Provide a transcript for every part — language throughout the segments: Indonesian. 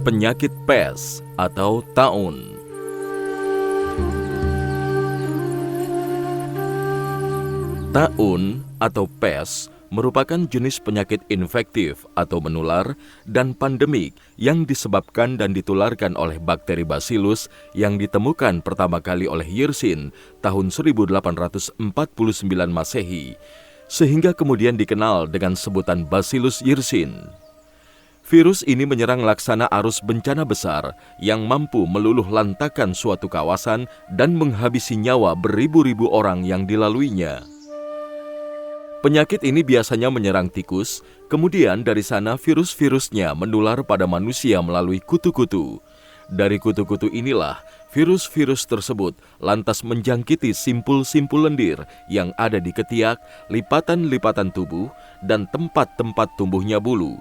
Penyakit pes atau taun. Taun atau pes merupakan jenis penyakit infektif atau menular dan pandemik yang disebabkan dan ditularkan oleh bakteri Bacillus yang ditemukan pertama kali oleh Yersin tahun 1849 Masehi, sehingga kemudian dikenal dengan sebutan Bacillus Yersin. Virus ini menyerang laksana arus bencana besar yang mampu meluluh lantakan suatu kawasan dan menghabisi nyawa beribu-ribu orang yang dilaluinya. Penyakit ini biasanya menyerang tikus, kemudian dari sana virus-virusnya menular pada manusia melalui kutu-kutu. Dari kutu-kutu inilah virus-virus tersebut lantas menjangkiti simpul-simpul lendir yang ada di ketiak, lipatan-lipatan tubuh, dan tempat-tempat tumbuhnya bulu.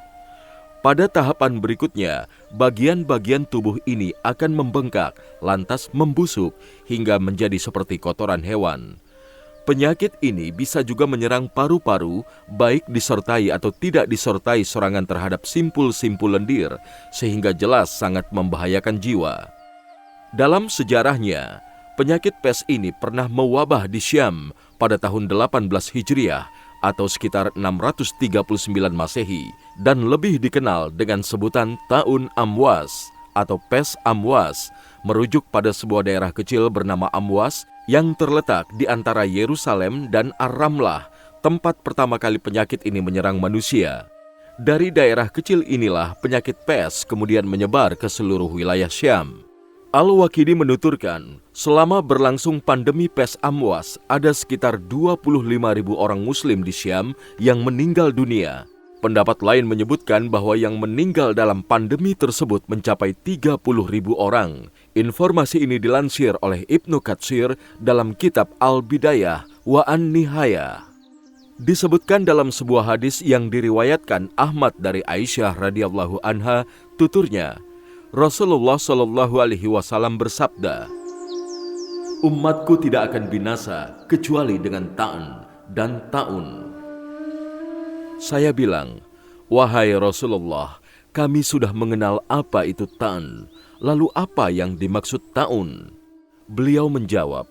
Pada tahapan berikutnya, bagian-bagian tubuh ini akan membengkak, lantas membusuk, hingga menjadi seperti kotoran hewan. Penyakit ini bisa juga menyerang paru-paru, baik disertai atau tidak disertai serangan terhadap simpul-simpul lendir, sehingga jelas sangat membahayakan jiwa. Dalam sejarahnya, penyakit pes ini pernah mewabah di Syam pada tahun 18 Hijriah atau sekitar 639 Masehi dan lebih dikenal dengan sebutan Taun Amwas atau pes Amwas, merujuk pada sebuah daerah kecil bernama Amwas yang terletak di antara Yerusalem dan Ar-Ramlah, tempat pertama kali penyakit ini menyerang manusia. Dari daerah kecil inilah penyakit pes kemudian menyebar ke seluruh wilayah Syam. Al-Waqidi menuturkan, selama berlangsung pandemi pes Amwas, ada sekitar 25.000 orang Muslim di Syam yang meninggal dunia. Pendapat lain menyebutkan bahwa yang meninggal dalam pandemi tersebut mencapai 30.000 orang. Informasi ini dilansir oleh Ibnu Katsir dalam kitab Al-Bidayah wa An-Nihayah. Disebutkan dalam sebuah hadis yang diriwayatkan Ahmad dari Aisyah radhiyallahu anha, tuturnya, Rasulullah Shallallahu Alaihi Wasallam bersabda, "Umatku tidak akan binasa kecuali dengan ta'an dan ta'un." Saya bilang, "Wahai Rasulullah, kami sudah mengenal apa itu ta'an, lalu apa yang dimaksud ta'un?" Beliau menjawab,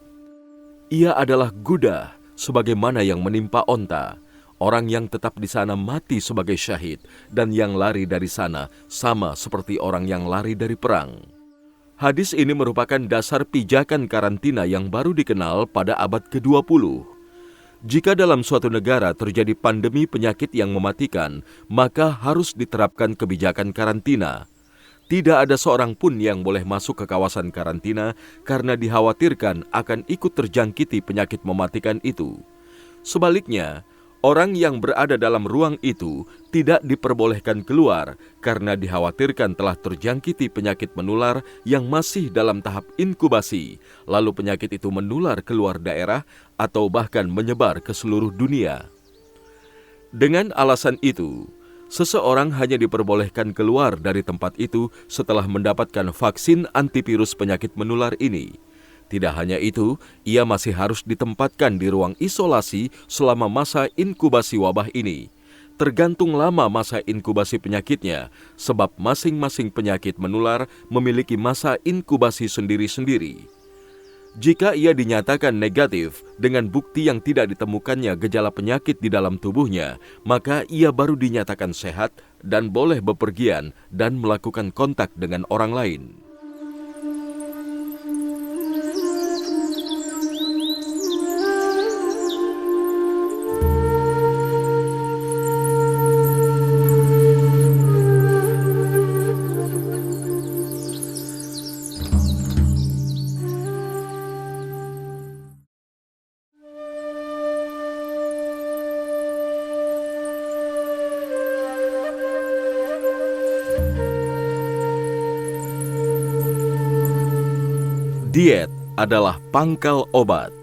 "Ia adalah gudah sebagaimana yang menimpa onta. Orang yang tetap di sana mati sebagai syahid, dan yang lari dari sana sama seperti orang yang lari dari perang." Hadis ini merupakan dasar pijakan karantina yang baru dikenal pada abad ke-20. Jika dalam suatu negara terjadi pandemi penyakit yang mematikan, maka harus diterapkan kebijakan karantina. Tidak ada seorang pun yang boleh masuk ke kawasan karantina karena dikhawatirkan akan ikut terjangkiti penyakit mematikan itu. Sebaliknya, orang yang berada dalam ruang itu tidak diperbolehkan keluar karena dikhawatirkan telah terjangkiti penyakit menular yang masih dalam tahap inkubasi, lalu penyakit itu menular keluar daerah atau bahkan menyebar ke seluruh dunia. Dengan alasan itu, seseorang hanya diperbolehkan keluar dari tempat itu setelah mendapatkan vaksin antivirus penyakit menular ini. Tidak hanya itu, ia masih harus ditempatkan di ruang isolasi selama masa inkubasi wabah ini. Tergantung lama masa inkubasi penyakitnya, sebab masing-masing penyakit menular memiliki masa inkubasi sendiri-sendiri. Jika ia dinyatakan negatif dengan bukti yang tidak ditemukannya gejala penyakit di dalam tubuhnya, maka ia baru dinyatakan sehat dan boleh bepergian dan melakukan kontak dengan orang lain. Diet adalah pangkal obat.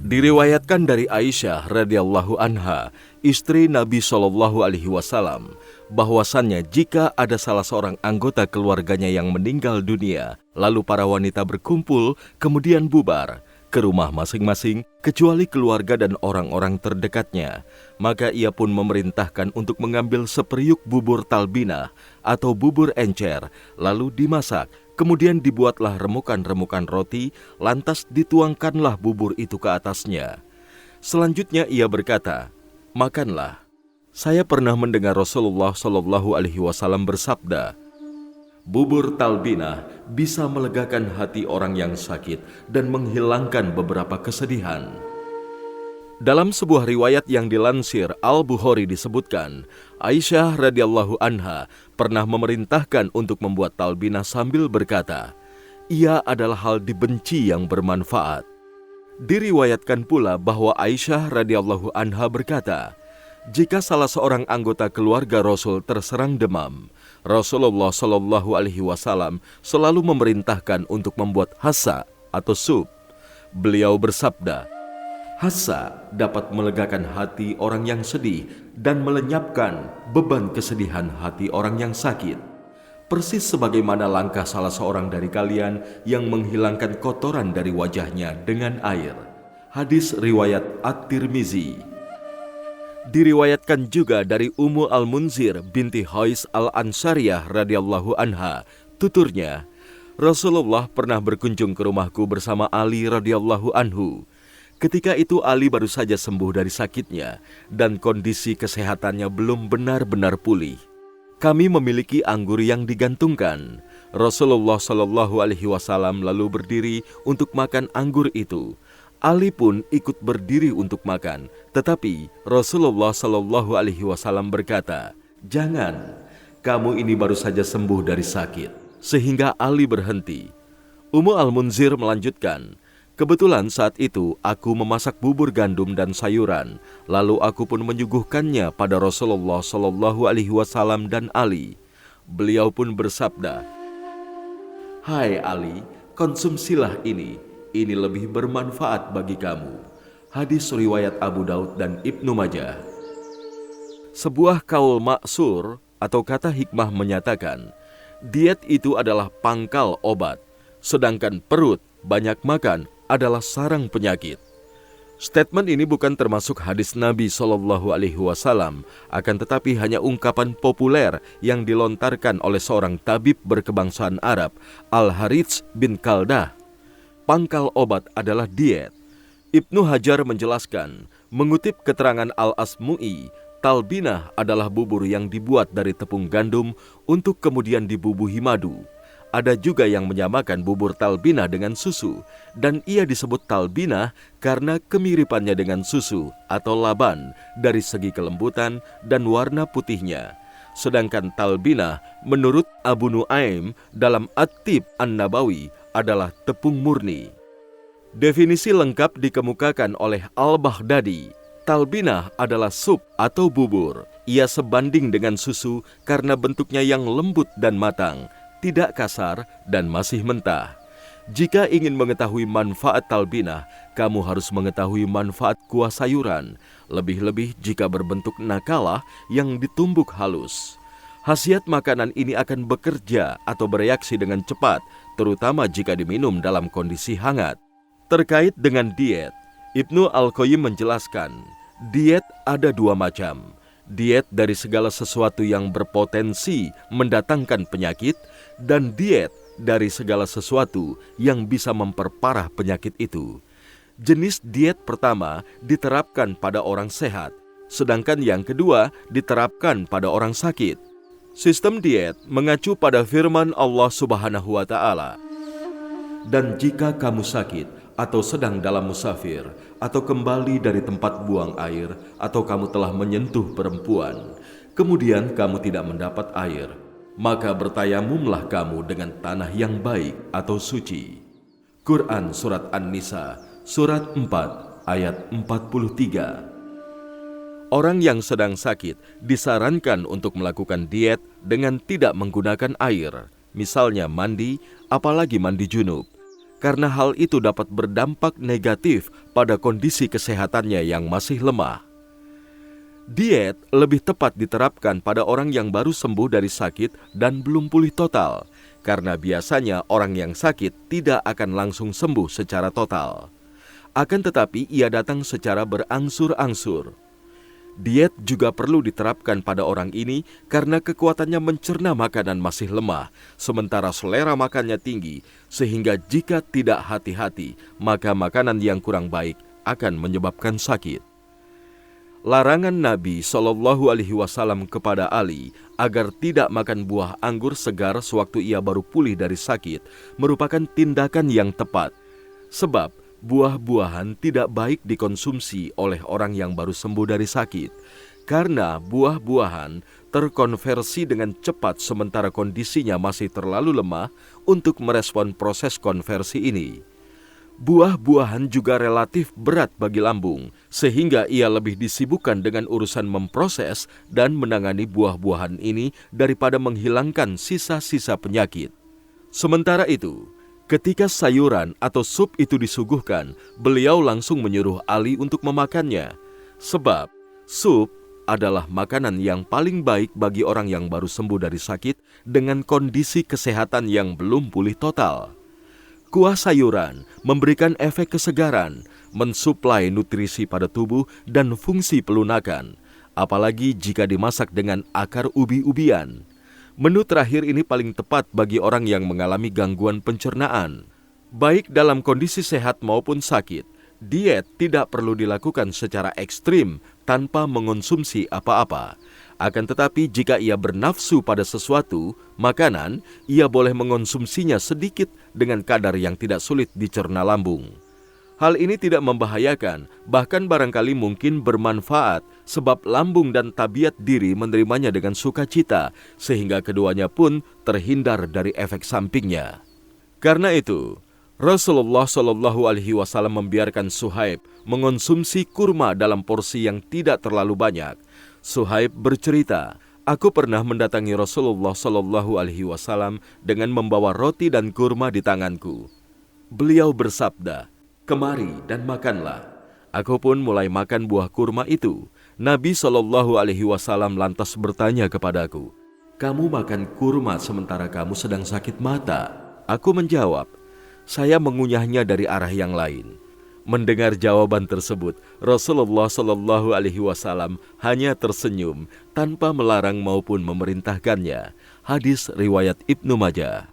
Diriwayatkan dari Aisyah radhiyallahu anha, istri Nabi Shallallahu Alaihi Wasallam, bahwasannya jika ada salah seorang anggota keluarganya yang meninggal dunia, lalu para wanita berkumpul kemudian bubar, ke rumah masing-masing kecuali keluarga dan orang-orang terdekatnya. Maka ia pun memerintahkan untuk mengambil seperiuk bubur talbinah atau bubur encer, lalu dimasak. Kemudian dibuatlah remukan-remukan roti, lantas dituangkanlah bubur itu ke atasnya. Selanjutnya ia berkata, "Makanlah." Saya pernah mendengar Rasulullah Shallallahu Alaihi Wasallam bersabda, "Bubur talbinah bisa melegakan hati orang yang sakit dan menghilangkan beberapa kesedihan." Dalam sebuah riwayat yang dilansir Al-Bukhari disebutkan, Aisyah radhiyallahu anha pernah memerintahkan untuk membuat talbinah sambil berkata, "Ia adalah hal dibenci yang bermanfaat." Diriwayatkan pula bahwa Aisyah radhiyallahu anha berkata, jika salah seorang anggota keluarga Rasul terserang demam, Rasulullah Shallallahu Alaihi Wasallam selalu memerintahkan untuk membuat hassa atau sup. Beliau bersabda, "Hassa dapat melegakan hati orang yang sedih dan melenyapkan beban kesedihan hati orang yang sakit. Persis sebagaimana langkah salah seorang dari kalian yang menghilangkan kotoran dari wajahnya dengan air." Hadis riwayat At-Tirmizi. Diriwayatkan juga dari Ummu Al-Munzir binti Hais Al-Ansariyah radhiyallahu anha, tuturnya, Rasulullah pernah berkunjung ke rumahku bersama Ali radhiyallahu anhu. Ketika itu Ali baru saja sembuh dari sakitnya dan kondisi kesehatannya belum benar-benar pulih. Kami memiliki anggur yang digantungkan. Rasulullah Shallallahu Alaihi Wasallam lalu berdiri untuk makan anggur itu. Ali pun ikut berdiri untuk makan, tetapi Rasulullah Shallallahu Alaihi Wasallam berkata, "Jangan, kamu ini baru saja sembuh dari sakit," sehingga Ali berhenti. Ummu Al-Munzir melanjutkan, "Kebetulan saat itu aku memasak bubur gandum dan sayuran, lalu aku pun menyuguhkannya pada Rasulullah Shallallahu Alaihi Wasallam dan Ali. Beliau pun bersabda, 'Hai Ali, konsumsilah ini. Ini lebih bermanfaat bagi kamu.'" Hadis riwayat Abu Daud dan Ibnu Majah. Sebuah kaul maksur atau kata hikmah menyatakan, diet itu adalah pangkal obat, sedangkan perut banyak makan adalah sarang penyakit. Statement ini bukan termasuk hadis Nabi Shallallahu Alaihi Wasallam, akan tetapi hanya ungkapan populer yang dilontarkan oleh seorang tabib berkebangsaan Arab, Al-Harits bin Kaldah. Pangkal obat adalah diet. Ibnu Hajar menjelaskan, mengutip keterangan Al-Asmu'i, talbinah adalah bubur yang dibuat dari tepung gandum untuk kemudian dibubuhi madu. Ada juga yang menyamakan bubur talbinah dengan susu, dan ia disebut talbinah karena kemiripannya dengan susu atau laban dari segi kelembutan dan warna putihnya. Sedangkan talbinah menurut Abu Nuaim dalam At-Tib An-Nabawi adalah tepung murni. Definisi lengkap dikemukakan oleh Al-Baghdadi. Talbinah adalah sup atau bubur. Ia sebanding dengan susu karena bentuknya yang lembut dan matang, tidak kasar dan masih mentah. Jika ingin mengetahui manfaat talbinah, kamu harus mengetahui manfaat kuah sayuran, lebih-lebih jika berbentuk nakalah yang ditumbuk halus. Khasiat makanan ini akan bekerja atau bereaksi dengan cepat, terutama jika diminum dalam kondisi hangat. Terkait dengan diet, Ibnu Al-Qayyim menjelaskan, diet ada dua macam. Diet dari segala sesuatu yang berpotensi mendatangkan penyakit, dan diet dari segala sesuatu yang bisa memperparah penyakit itu. Jenis diet pertama diterapkan pada orang sehat, sedangkan yang kedua diterapkan pada orang sakit. Sistem diet mengacu pada firman Allah Subhanahu wa Ta'ala. "Dan jika kamu sakit atau sedang dalam musafir, atau kembali dari tempat buang air, atau kamu telah menyentuh perempuan, kemudian kamu tidak mendapat air, maka bertayamumlah kamu dengan tanah yang baik atau suci." Quran Surat An-Nisa, Surat 4, ayat 43. Orang yang sedang sakit disarankan untuk melakukan diet dengan tidak menggunakan air, misalnya mandi, apalagi mandi junub, karena hal itu dapat berdampak negatif pada kondisi kesehatannya yang masih lemah. Diet lebih tepat diterapkan pada orang yang baru sembuh dari sakit dan belum pulih total, karena biasanya orang yang sakit tidak akan langsung sembuh secara total. Akan tetapi ia datang secara berangsur-angsur. Diet juga perlu diterapkan pada orang ini karena kekuatannya mencerna makanan masih lemah, sementara selera makannya tinggi, sehingga jika tidak hati-hati, maka makanan yang kurang baik akan menyebabkan sakit. Larangan Nabi SAW kepada Ali agar tidak makan buah anggur segar sewaktu ia baru pulih dari sakit merupakan tindakan yang tepat, sebab buah-buahan tidak baik dikonsumsi oleh orang yang baru sembuh dari sakit, karena buah-buahan terkonversi dengan cepat sementara kondisinya masih terlalu lemah untuk merespon proses konversi ini. Buah-buahan juga relatif berat bagi lambung, sehingga ia lebih disibukkan dengan urusan memproses dan menangani buah-buahan ini daripada menghilangkan sisa-sisa penyakit. Sementara itu, ketika sayuran atau sup itu disuguhkan, beliau langsung menyuruh Ali untuk memakannya. Sebab sup adalah makanan yang paling baik bagi orang yang baru sembuh dari sakit dengan kondisi kesehatan yang belum pulih total. Kuah sayuran memberikan efek kesegaran, mensuplai nutrisi pada tubuh dan fungsi pelunakan, apalagi jika dimasak dengan akar ubi-ubian. Menu terakhir ini paling tepat bagi orang yang mengalami gangguan pencernaan. Baik dalam kondisi sehat maupun sakit, diet tidak perlu dilakukan secara ekstrim tanpa mengonsumsi apa-apa. Akan tetapi jika ia bernafsu pada sesuatu, makanan, ia boleh mengonsumsinya sedikit dengan kadar yang tidak sulit dicerna lambung. Hal ini tidak membahayakan, bahkan barangkali mungkin bermanfaat, sebab lambung dan tabiat diri menerimanya dengan sukacita, sehingga keduanya pun terhindar dari efek sampingnya. Karena itu, Rasulullah SAW membiarkan Suhaib mengonsumsi kurma dalam porsi yang tidak terlalu banyak. Suhaib bercerita, "Aku pernah mendatangi Rasulullah SAW dengan membawa roti dan kurma di tanganku. Beliau bersabda, 'Kemari dan makanlah.' Aku pun mulai makan buah kurma itu. Nabi SAW lantas bertanya kepadaku, 'Kamu makan kurma sementara kamu sedang sakit mata?' Aku menjawab, 'Saya mengunyahnya dari arah yang lain.' Mendengar jawaban tersebut, Rasulullah SAW hanya tersenyum tanpa melarang maupun memerintahkannya. Hadis riwayat Ibnu Majah.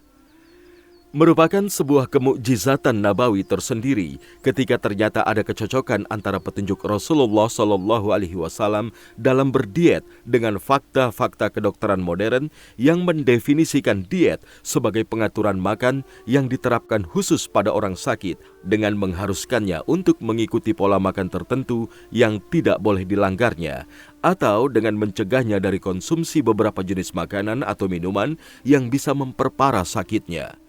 Merupakan sebuah kemukjizatan nabawi tersendiri ketika ternyata ada kecocokan antara petunjuk Rasulullah SAW dalam berdiet dengan fakta-fakta kedokteran modern yang mendefinisikan diet sebagai pengaturan makan yang diterapkan khusus pada orang sakit dengan mengharuskannya untuk mengikuti pola makan tertentu yang tidak boleh dilanggarnya, atau dengan mencegahnya dari konsumsi beberapa jenis makanan atau minuman yang bisa memperparah sakitnya.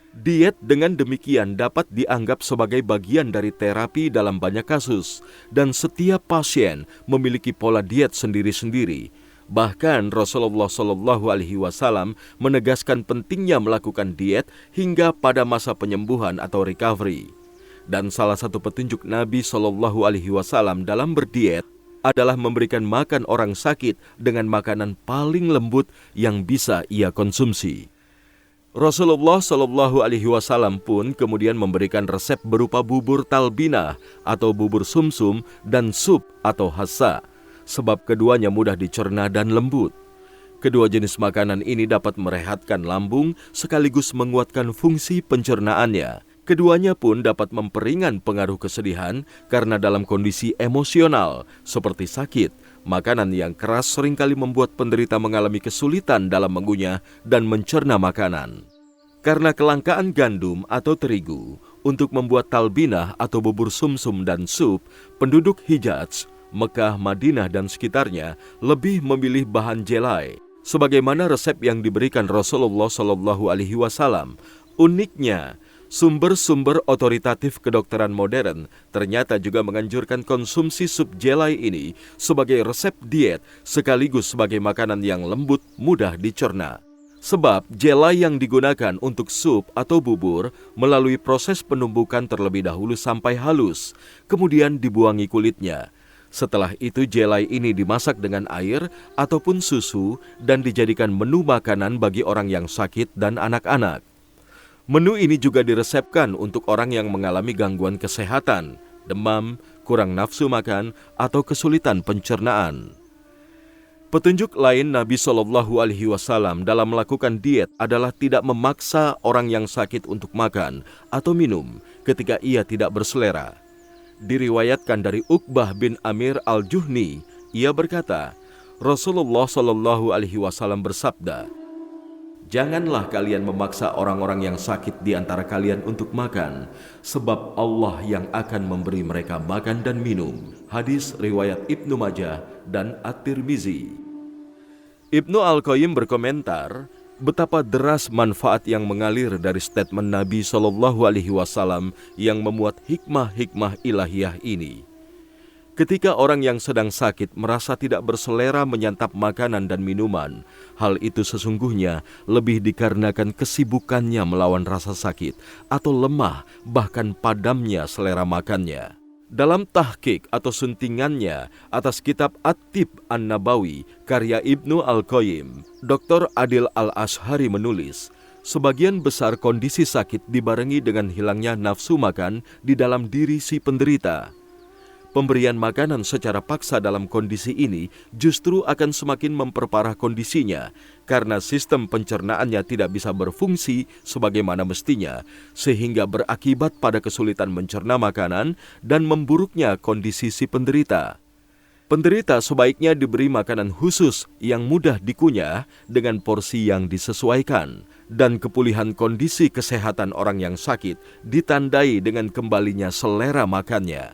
Diet dengan demikian dapat dianggap sebagai bagian dari terapi dalam banyak kasus, dan setiap pasien memiliki pola diet sendiri-sendiri. Bahkan Rasulullah SAW menegaskan pentingnya melakukan diet hingga pada masa penyembuhan atau recovery. Dan salah satu petunjuk Nabi SAW dalam berdiet adalah memberikan makan orang sakit dengan makanan paling lembut yang bisa ia konsumsi. Rasulullah SAW pun kemudian memberikan resep berupa bubur talbinah atau bubur sumsum dan sup atau hassa, sebab keduanya mudah dicerna dan lembut. Kedua jenis makanan ini dapat merehatkan lambung sekaligus menguatkan fungsi pencernaannya. Keduanya pun dapat memperingan pengaruh kesedihan karena dalam kondisi emosional seperti sakit, makanan yang keras seringkali membuat penderita mengalami kesulitan dalam mengunyah dan mencerna makanan. Karena kelangkaan gandum atau terigu, untuk membuat talbinah atau bubur sumsum dan sup, penduduk Hijaz, Mekah, Madinah dan sekitarnya lebih memilih bahan jelai, sebagaimana resep yang diberikan Rasulullah SAW. Uniknya, sumber-sumber otoritatif kedokteran modern ternyata juga menganjurkan konsumsi sup jelai ini sebagai resep diet sekaligus sebagai makanan yang lembut mudah dicerna. Sebab jelai yang digunakan untuk sup atau bubur melalui proses penumbukan terlebih dahulu sampai halus, kemudian dibuangi kulitnya. Setelah itu jelai ini dimasak dengan air ataupun susu dan dijadikan menu makanan bagi orang yang sakit dan anak-anak. Menu ini juga diresepkan untuk orang yang mengalami gangguan kesehatan, demam, kurang nafsu makan, atau kesulitan pencernaan. Petunjuk lain Nabi Shallallahu Alaihi Wasallam dalam melakukan diet adalah tidak memaksa orang yang sakit untuk makan atau minum ketika ia tidak berselera. Diriwayatkan dari Uqbah bin Amir al-Juhni, ia berkata, Rasulullah Shallallahu Alaihi Wasallam bersabda, "Janganlah kalian memaksa orang-orang yang sakit di antara kalian untuk makan, sebab Allah yang akan memberi mereka makan dan minum." Hadis riwayat Ibnu Majah dan At-Tirmizi. Ibnu Al-Qayyim berkomentar, betapa deras manfaat yang mengalir dari statement Nabi Shallallahu Alaihi Wasallam yang memuat hikmah-hikmah ilahiyah ini. Ketika orang yang sedang sakit merasa tidak berselera menyantap makanan dan minuman, hal itu sesungguhnya lebih dikarenakan kesibukannya melawan rasa sakit atau lemah, bahkan padamnya selera makannya. Dalam tahqiq atau suntingannya atas kitab At-Tib An-Nabawi karya Ibnu Al-Qayyim, Dr. Adil Al-Ashari menulis, sebagian besar kondisi sakit dibarengi dengan hilangnya nafsu makan di dalam diri si penderita. Pemberian makanan secara paksa dalam kondisi ini justru akan semakin memperparah kondisinya karena sistem pencernaannya tidak bisa berfungsi sebagaimana mestinya, sehingga berakibat pada kesulitan mencerna makanan dan memburuknya kondisi si penderita. Penderita sebaiknya diberi makanan khusus yang mudah dikunyah dengan porsi yang disesuaikan, dan kepulihan kondisi kesehatan orang yang sakit ditandai dengan kembalinya selera makannya.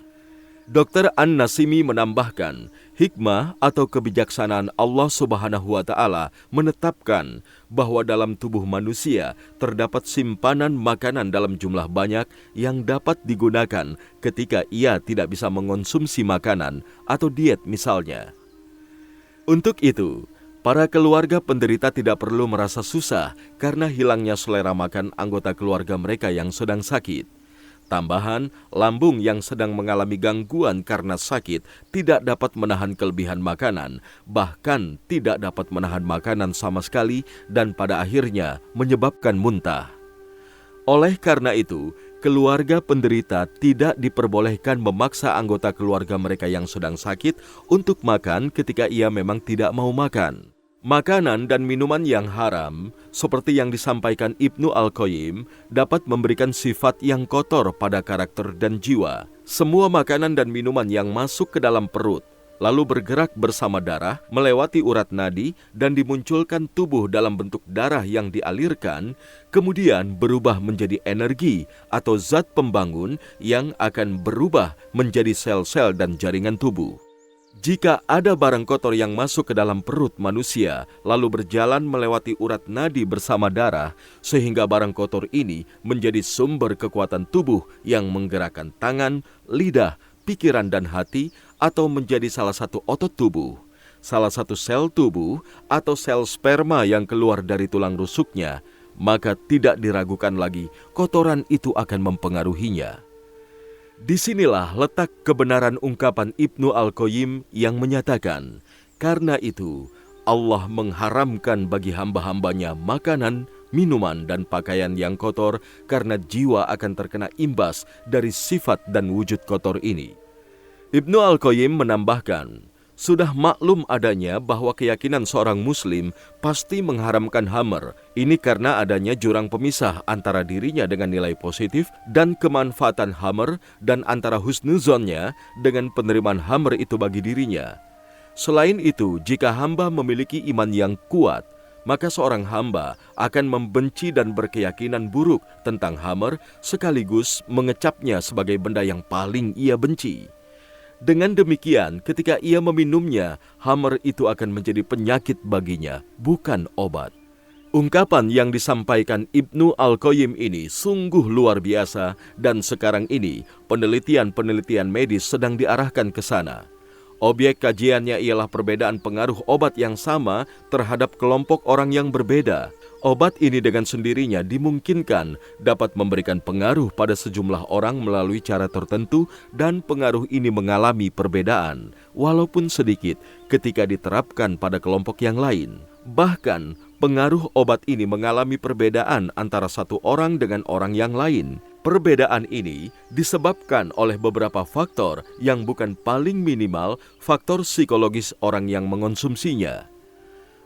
Dr. An-Nasimi menambahkan, hikmah atau kebijaksanaan Allah Subhanahu wa Ta'ala menetapkan bahwa dalam tubuh manusia terdapat simpanan makanan dalam jumlah banyak yang dapat digunakan ketika ia tidak bisa mengonsumsi makanan atau diet misalnya. Untuk itu, para keluarga penderita tidak perlu merasa susah karena hilangnya selera makan anggota keluarga mereka yang sedang sakit. Tambahan, lambung yang sedang mengalami gangguan karena sakit tidak dapat menahan kelebihan makanan, bahkan tidak dapat menahan makanan sama sekali dan pada akhirnya menyebabkan muntah. Oleh karena itu, keluarga penderita tidak diperbolehkan memaksa anggota keluarga mereka yang sedang sakit untuk makan ketika ia memang tidak mau makan. Makanan dan minuman yang haram, seperti yang disampaikan Ibnu Al-Qayyim, dapat memberikan sifat yang kotor pada karakter dan jiwa. Semua makanan dan minuman yang masuk ke dalam perut, lalu bergerak bersama darah, melewati urat nadi, dan dimunculkan tubuh dalam bentuk darah yang dialirkan, kemudian berubah menjadi energi atau zat pembangun yang akan berubah menjadi sel-sel dan jaringan tubuh. Jika ada barang kotor yang masuk ke dalam perut manusia, lalu berjalan melewati urat nadi bersama darah, sehingga barang kotor ini menjadi sumber kekuatan tubuh yang menggerakkan tangan, lidah, pikiran dan hati, atau menjadi salah satu otot tubuh, salah satu sel tubuh, atau sel sperma yang keluar dari tulang rusuknya, maka tidak diragukan lagi kotoran itu akan mempengaruhinya. Disinilah letak kebenaran ungkapan Ibnu Al-Qayyim yang menyatakan, karena itu Allah mengharamkan bagi hamba-hambanya makanan, minuman, dan pakaian yang kotor karena jiwa akan terkena imbas dari sifat dan wujud kotor ini. Ibnu Al-Qayyim menambahkan, sudah maklum adanya bahwa keyakinan seorang muslim pasti mengharamkan khamr. Ini karena adanya jurang pemisah antara dirinya dengan nilai positif dan kemanfaatan khamr dan antara husnuzonnya dengan penerimaan khamr itu bagi dirinya. Selain itu, jika hamba memiliki iman yang kuat, maka seorang hamba akan membenci dan berkeyakinan buruk tentang khamr sekaligus mengecapnya sebagai benda yang paling ia benci. Dengan demikian, ketika ia meminumnya, khamr itu akan menjadi penyakit baginya, bukan obat. Ungkapan yang disampaikan Ibnu Al-Qayyim ini sungguh luar biasa dan sekarang ini penelitian-penelitian medis sedang diarahkan ke sana. Objek kajiannya ialah perbedaan pengaruh obat yang sama terhadap kelompok orang yang berbeda. Obat ini dengan sendirinya dimungkinkan dapat memberikan pengaruh pada sejumlah orang melalui cara tertentu dan pengaruh ini mengalami perbedaan, walaupun sedikit, ketika diterapkan pada kelompok yang lain. Bahkan, Pengaruh obat ini mengalami perbedaan antara satu orang dengan orang yang lain. Perbedaan ini disebabkan oleh beberapa faktor yang bukan paling minimal faktor psikologis orang yang mengonsumsinya.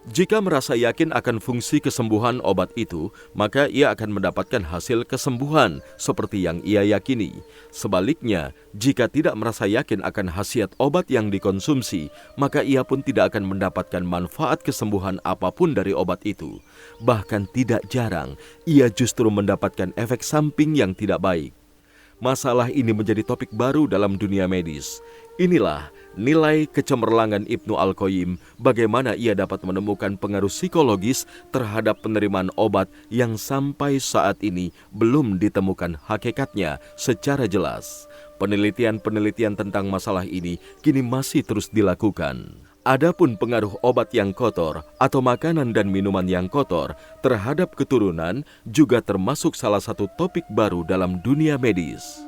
Jika merasa yakin akan fungsi kesembuhan obat itu, maka ia akan mendapatkan hasil kesembuhan seperti yang ia yakini. Sebaliknya, jika tidak merasa yakin akan khasiat obat yang dikonsumsi, maka ia pun tidak akan mendapatkan manfaat kesembuhan apapun dari obat itu. Bahkan tidak jarang, ia justru mendapatkan efek samping yang tidak baik. Masalah ini menjadi topik baru dalam dunia medis. Inilah nilai kecemerlangan Ibnu Al-Qayyim, bagaimana ia dapat menemukan pengaruh psikologis terhadap penerimaan obat yang sampai saat ini belum ditemukan hakikatnya secara jelas. Penelitian-penelitian tentang masalah ini kini masih terus dilakukan. Adapun pengaruh obat yang kotor atau makanan dan minuman yang kotor terhadap keturunan juga termasuk salah satu topik baru dalam dunia medis.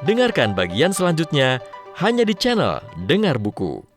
Dengarkan bagian selanjutnya hanya di channel Dengar Buku.